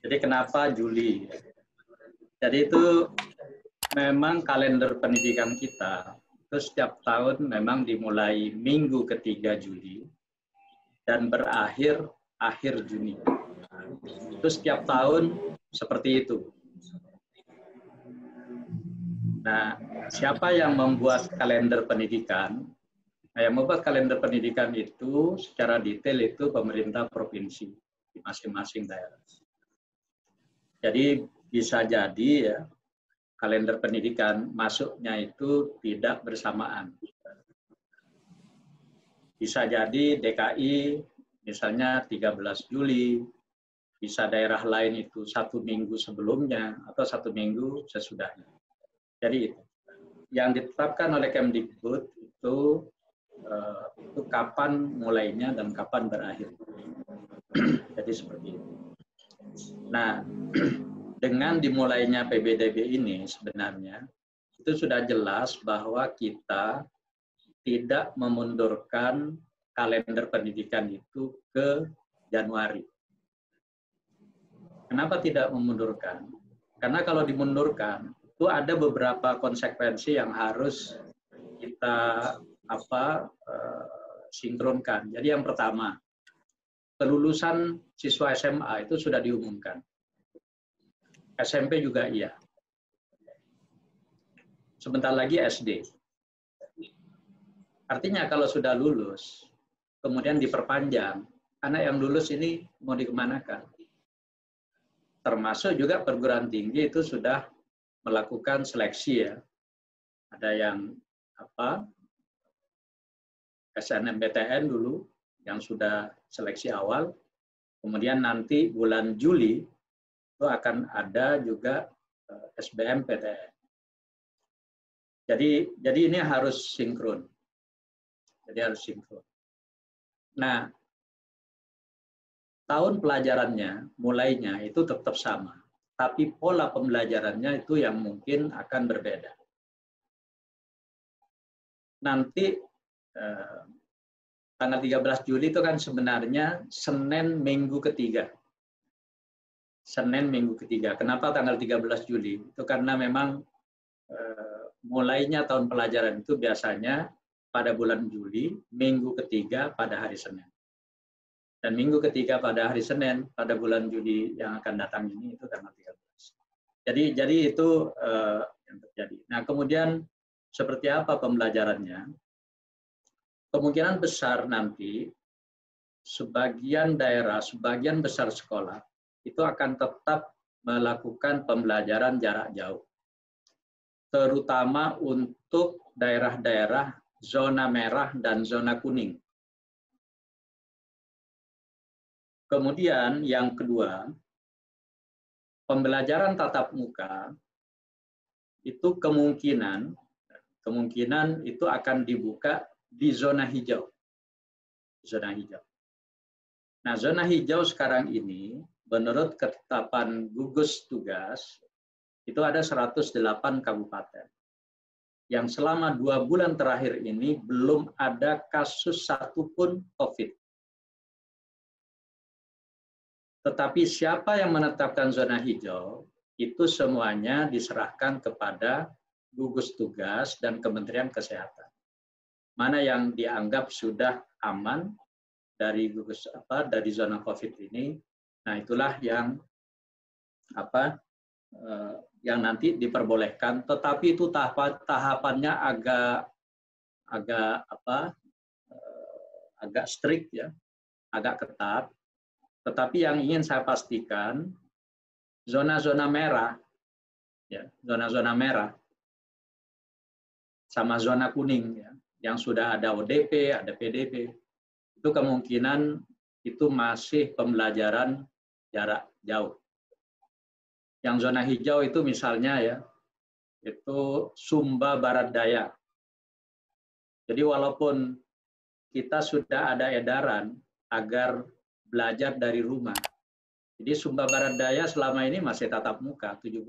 Jadi kenapa Juli? Jadi itu memang kalender pendidikan kita itu setiap tahun memang dimulai minggu ketiga Juli dan berakhir akhir Juni. Itu setiap tahun seperti itu. Nah, siapa yang membuat kalender pendidikan? Nah, yang membuat kalender pendidikan itu secara detail itu pemerintah provinsi di masing-masing daerah. Jadi bisa jadi ya kalender pendidikan masuknya itu tidak bersamaan. Bisa jadi DKI misalnya 13 Juli, bisa daerah lain itu 1 minggu sebelumnya atau 1 minggu sesudahnya. Jadi yang ditetapkan oleh Kemdikbud itu kapan mulainya dan kapan berakhir. Jadi seperti itu. Nah, dengan dimulainya PBDB ini sebenarnya itu sudah jelas bahwa kita tidak memundurkan kalender pendidikan itu ke Januari. Kenapa tidak memundurkan? Karena kalau dimundurkan itu ada beberapa konsekuensi yang harus kita sinkronkan. Jadi yang pertama, kelulusan siswa SMA itu sudah diumumkan. SMP juga iya. Sebentar lagi SD. Artinya kalau sudah lulus, kemudian diperpanjang, anak yang lulus ini mau dikemanakan? Termasuk juga perguruan tinggi itu sudah melakukan seleksi ya. Ada yang SNMPTN dulu yang sudah seleksi awal, kemudian nanti bulan Juli itu akan ada juga SBMPTN. Jadi ini harus sinkron. Nah, tahun pelajarannya mulainya itu tetap sama, tapi pola pembelajarannya itu yang mungkin akan berbeda. Nanti tanggal 13 Juli itu kan sebenarnya Senin minggu ketiga. Senin minggu ketiga. Kenapa tanggal 13 Juli? Itu karena memang mulainya tahun pelajaran itu biasanya pada bulan Juli, minggu ketiga pada hari Senin. Dan minggu ketiga pada hari Senin, pada bulan Juli yang akan datang ini, itu tanggal 13. Jadi itu yang terjadi. Nah, kemudian seperti apa pembelajarannya? Kemungkinan besar nanti, sebagian daerah, sebagian besar sekolah, itu akan tetap melakukan pembelajaran jarak jauh. Terutama untuk daerah-daerah zona merah dan zona kuning. Kemudian yang kedua, pembelajaran tatap muka itu kemungkinan itu akan dibuka di zona hijau. Zona hijau. Nah, zona hijau sekarang ini menurut ketetapan gugus tugas itu ada 108 kabupaten. Yang selama 2 bulan terakhir ini belum ada kasus satupun COVID. Tetapi siapa yang menetapkan zona hijau, itu semuanya diserahkan kepada gugus tugas dan Kementerian Kesehatan. Mana yang dianggap sudah aman dari dari zona COVID ini, nah itulah yang yang nanti diperbolehkan. Tetapi itu tahapannya agak strict ya, agak ketat. Tetapi yang ingin saya pastikan, zona-zona merah, ya, zona-zona merah, sama zona kuning, ya, yang sudah ada ODP, ada PDP, itu kemungkinan itu masih pembelajaran jarak jauh. Yang zona hijau itu misalnya ya, itu Sumba Barat Daya. Jadi walaupun kita sudah ada edaran agar belajar dari rumah. Jadi Sumba Barat Daya selama ini masih tatap muka 70%.